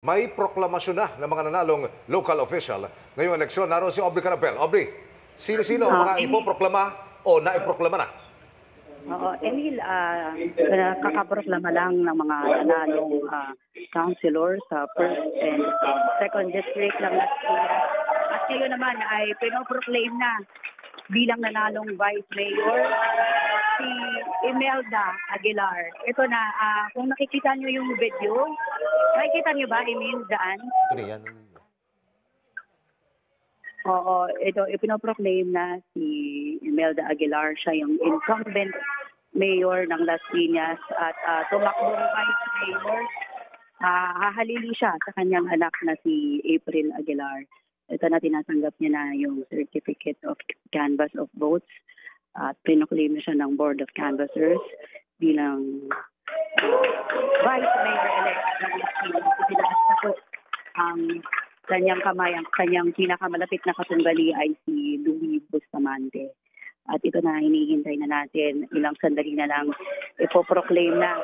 May proklamasyon na ng mga nanalong local official ngayong eleksyon. Naroon si Aubrey Carabel. Aubrey, sino-sino ang mga ipoproklama o naiproklama na? Oo, Emil, kakaproklama lang ng mga nanalong councilor sa 1st and 2nd district ng Las Piñas. At ngayon naman ay pinoproclaim na bilang nanalong vice mayor si Imelda Aguilar. Ito na, kung nakikita nyo yung video, nakikita nyo ba, Emil, daan? Ito na yan. Oo, ito, ipinoproclaim na si Imelda Aguilar. Siya yung incumbent mayor ng Las Piñas at tumakbong vice mayor. Hahalili siya sa kanyang anak na si April Aguilar. Ito na, tinatanggap niya na yung certificate of canvass of votes at pinoclaim na siya ng Board of Canvassers bilang vice mayor-elect ng Las Piñas. Itinaas na po ang kanyang kamay, ang kanyang pinakamalapit na katunggali ay si Louis Bustamante. At ito na, hinihintay na natin, ilang sandali na lang, ipoproclaim na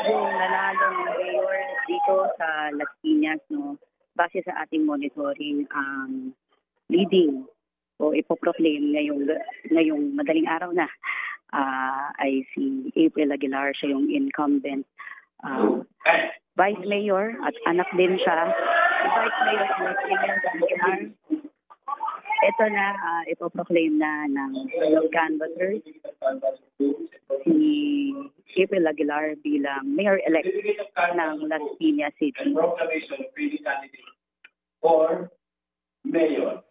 yung nanalong mayor dito sa Las Piñas, no? Base sa ating monitoring, leading o ipoproclaim ngayong madaling araw na ay si April Aguilar. Siya yung incumbent vice mayor at anak din siya vice mayor Aguilar. Ito na, ipoproclaim na ng canvassers si April Aguilar bilang mayor-elect ng Las Piñas City. For mayor.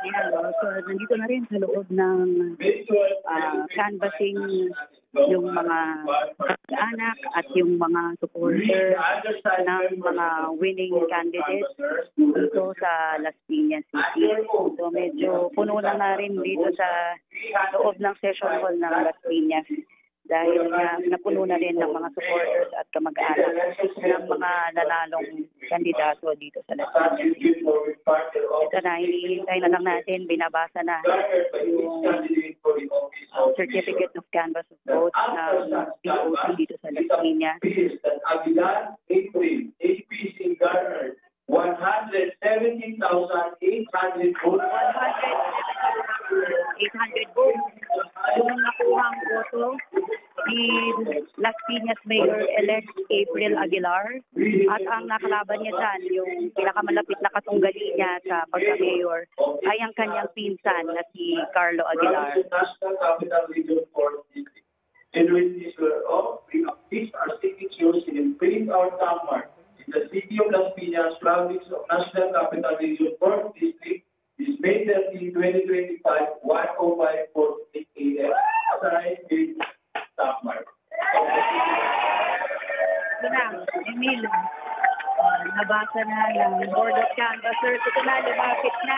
Yan, so nandito na rin sa loob ng canvassing yung mga anak at yung mga supporter ng mga winning candidates dito sa Las Piñas City. So medyo puno na rin dito sa loob ng session hall ng Las Piñas dahil napuno na rin ng mga supporters at kamag-anak ng mga nanalong kandidato dito sa Las Piñas. Ito na, hinihintay na lang natin, binabasa na yung certificate of canvass of votes ng BOC dito sa Las Piñas. Aguilar, April, APC garnered 117,800 votes. 800 votes. Yung nakuhang boto si Las Piñas Mayor-elect April Aguilar at ang nakalaban niya dyan, yung pinakamalapit na katunggali niya sa pagka-mayor ay ang kanyang pinsan na si Carlo Aguilar. National Capital Region 4 in which these are signatures in print our landmark in the city of Las Piñas, province of National Capital Region 4th District is May 13, 2025, 1:05:48 a.m. Signed with landmark. Ito na, Emil, nabasa na ng Board of Canvassers. Ito na, lumapit na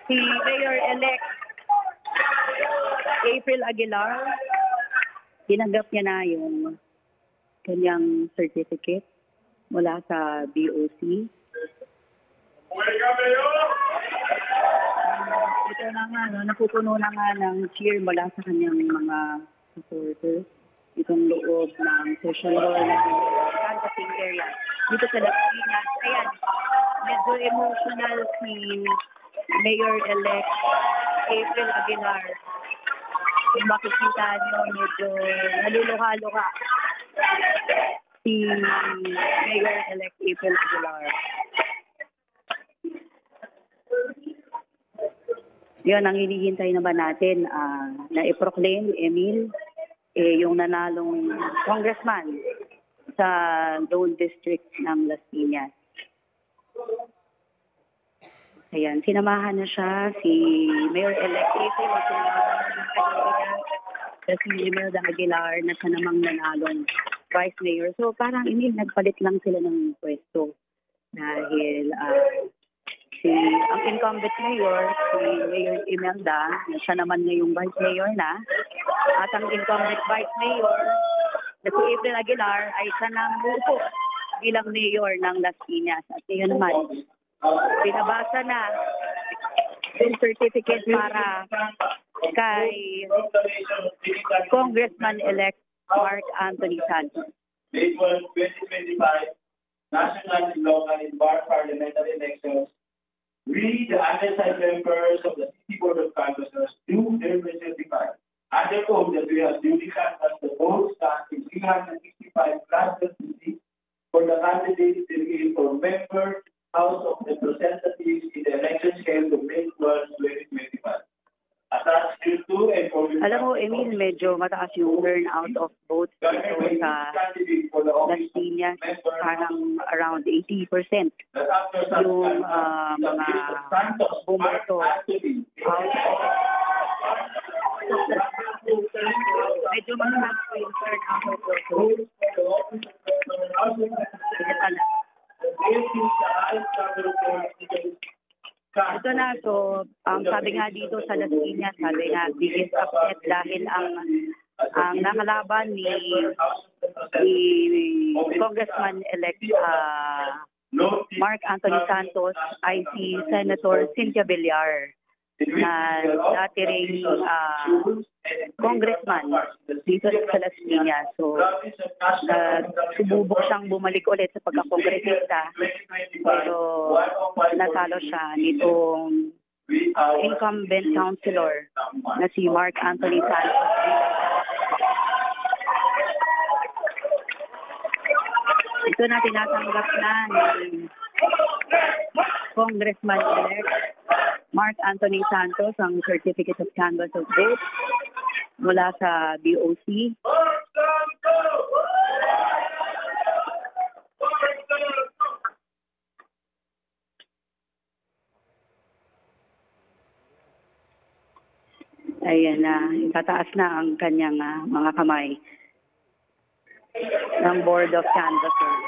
si Mayor-elect April Aguilar. Tinanggap niya na yung kanyang certificate mula sa BOC. Ito na nga, napupuno na nga ng cheer mula sa kanyang mga supporters. Itong loob ng session hall ng canvassing area dito sa Las Piñas. Ayan, medyo emotional si Mayor-elect April Aguilar. Kung makikita nyo, medyo naluluha-luha si Mayor-elect April Aguilar. Yun, ang hinihintay naman natin na i-proclaim, Emil, yung nanalong congressman sa Lone District ng Las Piñas. Ayan, sinamahan na siya si Mayor-elect April at si Imelda Aguilar na siya namang nanalong vice mayor. So parang, Emil, nagpalit lang sila ng pwesto dahil ang incumbent mayor, si Mayor Imelda, siya naman ngayong vice mayor na, at ang incumbent vice mayor, na si April Aguilar, ay siya nang upo bilang mayor ng Las Piñas. At ngayon naman, binabasa na yung certificate para kay Congressman-elect Mark Anthony Santos. May 12, 2025, national and local and bar parliamentary elections, we, the undersigned members of the City Board of Canvassers, do hereby certify under oath that we have duly canvassed the votes cast in 365 classes for the candidates delegated for member House of Representatives in the elections held on May 12, 2025. Attached due to and for Alam mo, Emil, medyo mataas yung turnout of votes dito sa Las Piñas. Parang around 80% yung mga bumoto. Medyo mataas po yung turnout of votes. Ito na, so sabi nga dito sa Las Piñas, sabi nga biggest upset dahil ang nakalaban ni Congressman-elect Mark Anthony Santos ay si Senator Cynthia Villar na dati ring congressman dito sa Las Piñas. So, sububok siyang bumalik ulit sa pagkakongresista, pero natalo siya nitong incumbent councilor na si Mark Anthony Santos. Ito na tinatanggap na ni Congressman-elect Mark Anthony Santos ang Certificate of Canvass of Vote mula sa BOC. Ayan na, itataas na ang kanyang mga kamay ng Board of Canvassers.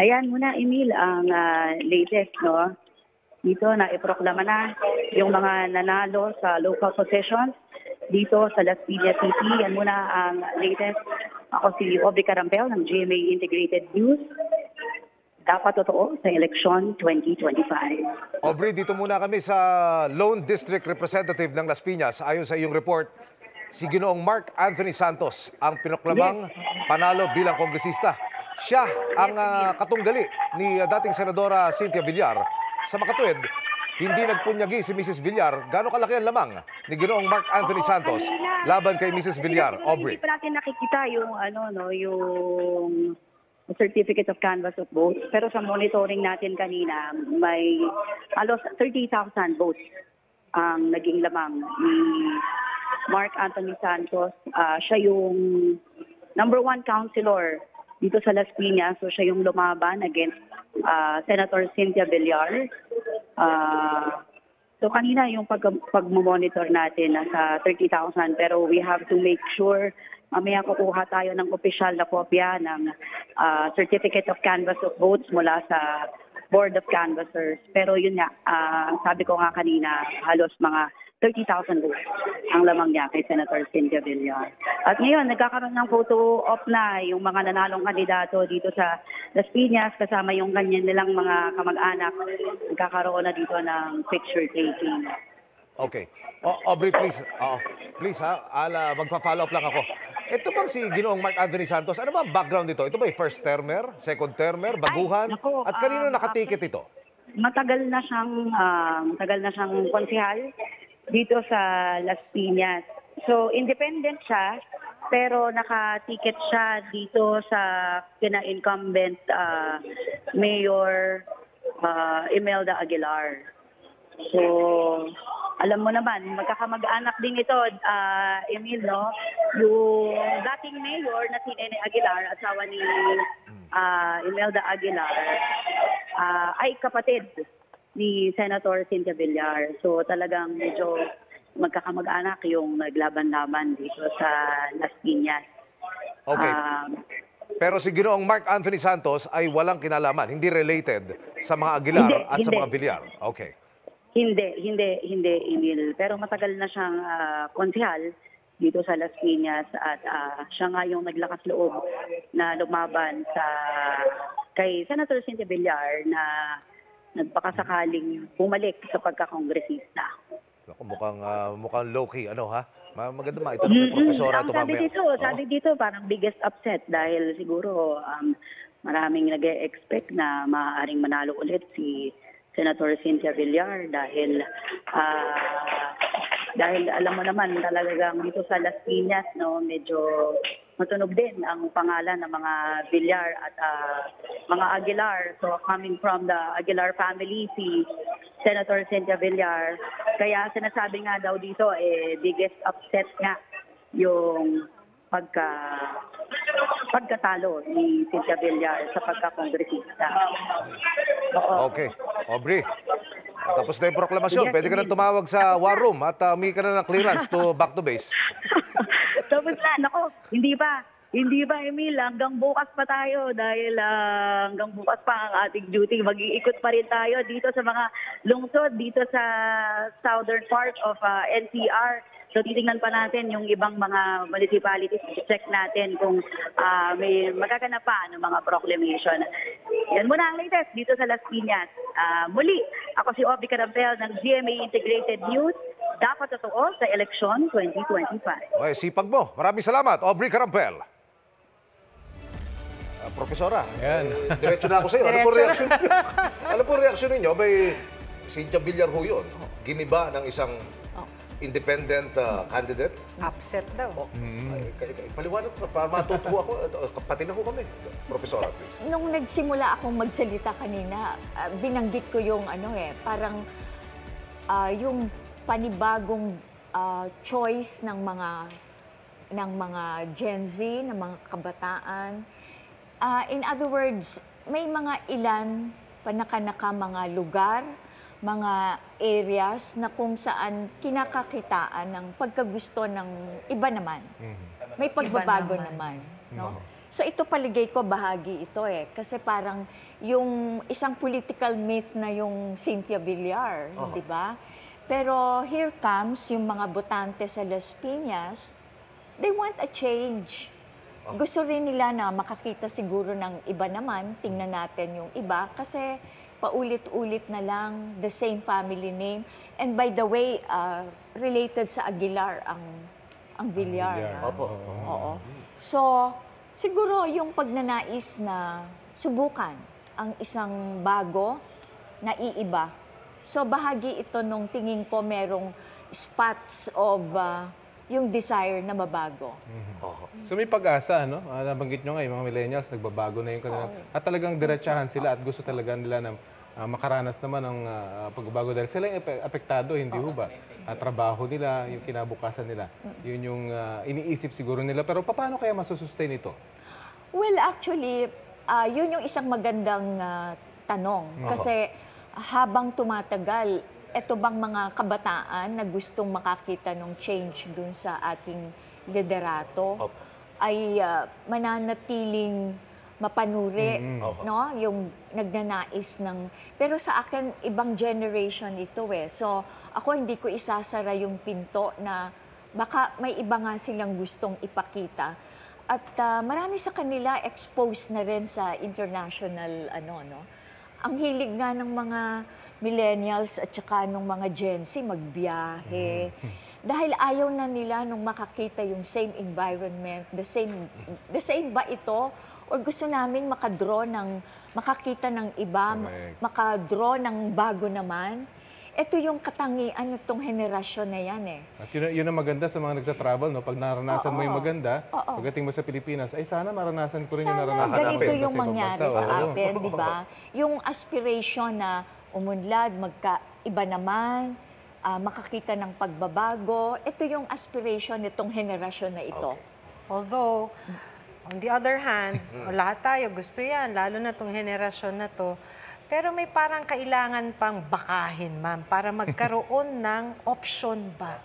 Ayan muna, Emil, ang latest, no? Dito na iproklama na yung mga nanalo sa local positions dito sa Las Piñas City. Yan muna ang latest. Ako si Aubrey Carampel ng GMA Integrated News. Dapat totoo sa eleksyon 2025. Aubrey, dito muna kami sa Lone District Representative ng Las Piñas. Ayon sa iyong report, si Ginoong Mark Anthony Santos ang pinoklamang panalo bilang kongresista. Siya ang katunggali ni dating Senadora Cynthia Villar. Sa makatuwid, hindi nagpunyagi si Mrs. Villar. Gaano kalaki ang lamang ni Ginoong Mark Anthony Santos laban kay Mrs. Villar? Aubrey. Hindi pa natin nakikita yung yung Certificate of Canvass of Votes. Pero sa monitoring natin kanina, may halos 30,000 votes ang naging lamang ni Mark Anthony Santos. Siya yung number 1 councilor dito sa Las Piñas. So siya yung lumaban against Senator Cynthia Villar. So kanina yung pag-monitor natin nasa 30,000, pero we have to make sure mamaya kukuha tayo ng opisyal na kopya ng Certificate of Canvass of Votes mula sa Board of Canvassers. Pero yun nga, sabi ko nga kanina, halos mga 30,000 votes ang lamang niya kay Senator Cynthia Villar. At ngayon, nagkakaroon ng photo op na yung mga nanalong kandidato dito sa Las Piñas kasama yung ganyan nilang mga kamag-anak. Nagkakaroon na dito ng picture taking. Okay. Aubrey, please. Please magpa-follow up lang ako. Ito bang si Ginoong Mark Anthony Santos? Ano ba ang background nito? Ito ba first termer, second termer, baguhan? Naku, At kanino nakatiket ito? Matagal na siyang konsehal dito sa Las Piñas. So, independent siya, pero nakatiket siya dito sa kina-incumbent Mayor Imelda Aguilar. So, alam mo naman, magkakamag-anak din ito, Emil, no? Yung dating mayor na si Nene Aguilar, asawa ni Imelda Aguilar, ay kapatid ni Senator Cynthia Villar. So talagang medyo magkakamag-anak yung naglaban-laban dito sa Las Piñas. Okay. Pero si Ginoong Mark Anthony Santos ay walang kinalaman, hindi related sa mga Aguilar sa mga Villar. Okay. Hindi, Emil. Pero matagal na siyang konsehal dito sa Las Piñas at siya nga yung naglakas loob na lumaban kay Senator Cynthia Villar na nagpakasakaling bumalik sa pagkakongresista. Naku, mukhang low-key, ano ha? Maganda maitanong kay Profesora ito mamaya. Sabi dito, parang biggest upset dahil siguro maraming nag-expect na maaaring manalo ulit si Senator Cynthia Villar dahil alam mo naman talagang dito sa Las Piñas, no, medyo matunog din ang pangalan ng mga Villar at mga Aguilar. So coming from the Aguilar family, si Senator Cynthia Villar. Kaya sinasabi nga daw dito, biggest upset nga yung pagkatalo ni Cynthia Villar sa pagkakongresista. Oo. Okay. Aubrey, tapos na yung proklamasyon. Yes, Pwede ka na indeed. tumawag sa war room at humingi ka na ng clearance to back to base. Tapos na, nako, hindi pa, Emil, hanggang bukas pa tayo dahil hanggang bukas pa ang ating duty. Mag-iikot pa rin tayo dito sa mga lungsod, dito sa southern part of NCR. So titingnan pa natin yung ibang mga municipalities, check natin kung may magaganap pa ng mga proclamation. Yan muna ang latest dito sa Las Piñas. Muli, ako si Obi Carampel ng GMA Integrated News. Dapat totoo sa eleksyon 2025. Okay, sipag mo. Maraming salamat, Aubrey Carampel. Profesora, Ayan. Diretso na ako sa iyo. Ano po reaksyon niyo? Ano po reaksyon ninyo? May Cynthia Villar ho yun. Giniba ng isang independent candidate. Upset daw. Paliwanag ko para matutuwa ako. Pati na ho kami. Profesora, please. Nung nagsimula akong magsalita kanina, binanggit ko yung parang yung panibagong choice ng mga Gen Z, ng mga kabataan. In other words, may mga ilan panakanaka mga lugar, mga areas na kung saan kinakakitaan ng pagkagusto ng iba naman. May pagbabago naman. No? So ito paligay ko bahagi ito kasi parang yung isang political myth na yung Cynthia Villar, di ba? Pero here comes yung mga botante sa Las Piñas, they want a change. Gusto rin nila na makakita siguro ng iba naman, tingnan natin yung iba, kasi paulit-ulit na lang, the same family name. And by the way, related sa Aguilar ang Villar. Opo. Oo. So, siguro yung pagnanais na subukan ang isang bago na iiba. So, bahagi ito nung tingin ko merong spots of yung desire na mabago. So may pag-asa, no? Nabanggit nyo nga, yung mga millennials, nagbabago na yung kanilang... At talagang diretsahan sila at gusto talaga nila na makaranas naman ng pagbabago dahil sila yung apektado, hindi ho ba? Trabaho nila, yung kinabukasan nila. Yun yung iniisip siguro nila. Pero paano kaya masusustain ito? Well, actually, yun yung isang magandang tanong. Kasi habang tumatagal, eto bang mga kabataan na gustong makakita ng change dun sa ating liderato ay mananatiling mapanuri, no? Yung nagnanais ng... Pero sa akin, ibang generation ito So, ako hindi ko isasara yung pinto na baka may iba nga silang gustong ipakita. At marami sa kanila exposed na rin sa international, Ang hilig nga ng mga millennials at saka nung mga Gen Z magbiyahe. Dahil ayaw na nila nung makakita yung same environment, the same ba ito? O gusto namin makakita ng iba, makadraw ng bago naman? Ito yung katangian nitong henerasyon na yan At yun ang maganda sa mga nagta-travel, no? Pag naranasan mo yung maganda, pagdating mo sa Pilipinas, ay sana maranasan ko rin yung naranasan sana ganito natin yung sa ibang mangyari bansa. sa atin, di ba? Yung aspiration na umunlad, magkaiba naman, makakita ng pagbabago. Ito yung aspiration nitong henerasyon na ito. Although, on the other hand, lahat tayo gusto yan, lalo na itong henerasyon na to. Pero may parang kailangan pang bakahin, ma'am, para magkaroon ng option ba?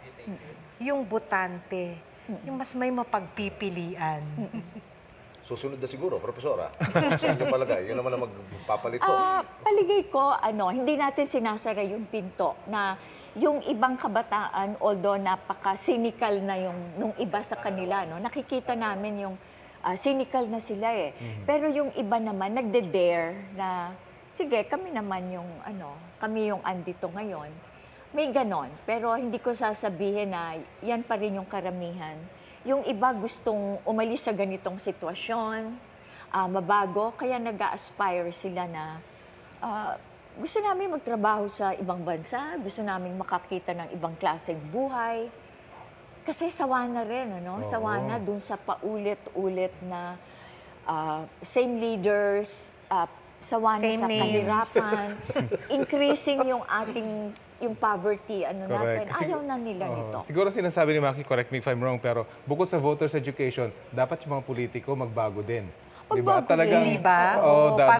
Yung botante, yung mas may mapagpipilian. Susunod na siguro, Profesora. Sa inyo palagay, yun naman ang magpapalito. Paligay ko, hindi natin sinasara yung pinto na yung ibang kabataan, although napaka-cynical na nung iba sa kanila, nakikita namin yung cynical na sila Pero yung iba naman, nagde-dare na sige, kami naman yung kami yung andito ngayon. May ganon, pero hindi ko sasabihin na yan pa rin yung karamihan. Yung iba gustong umalis sa ganitong sitwasyon, mabago, kaya nag-aspire sila na gusto namin magtrabaho sa ibang bansa, gusto namin makakita ng ibang klaseng buhay. Kasi sawa na rin, sawa na dun sa paulit-ulit na same leaders, sawa na Same sa names. kahirapan, increasing yung poverty, natin. Correct. Ayaw na nila Oo. nito. Siguro sinasabi ni Maki, correct me if I'm wrong, pero bukod sa voters education, dapat yung mga politiko magbago din. Di ba? Magbago din. Di ba? Oo, Oo,